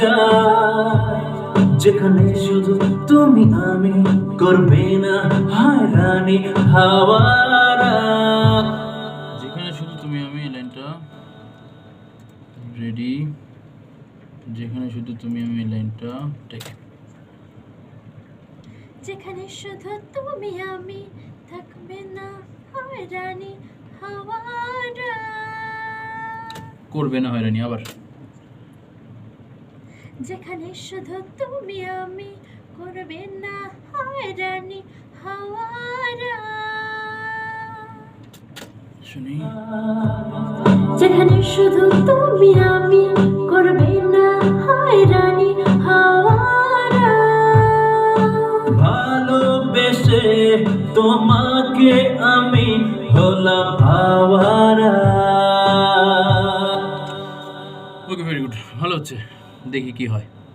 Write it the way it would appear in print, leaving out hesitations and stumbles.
চাই, যেখানে শুধু তুমি আমি, করবে না হয়রানি হাওয়ারা। যেখানে শুধু তুমি আমি, লাইনটা রেডি। যেখানে শুধু তুমি আমি, লাইনটা টেক। যেখানে শুধু তুমি আমি, থাকবে না হয়রানি হাওয়ারা। করবে না হয়রানি, আবার। যেখানে শুধু তুমি আমি, করবে না হয়রানি হাওয়ারা। শুনি। যেখানে শুধু তুমি আমি, করবে না হয়রানি হাওয়ারা। ভালোবেসে তোমাকে আমি হলাম আওয়ারা। ওকে, ভেরি গুড, ভালো হচ্ছে, দেখি কি হয়।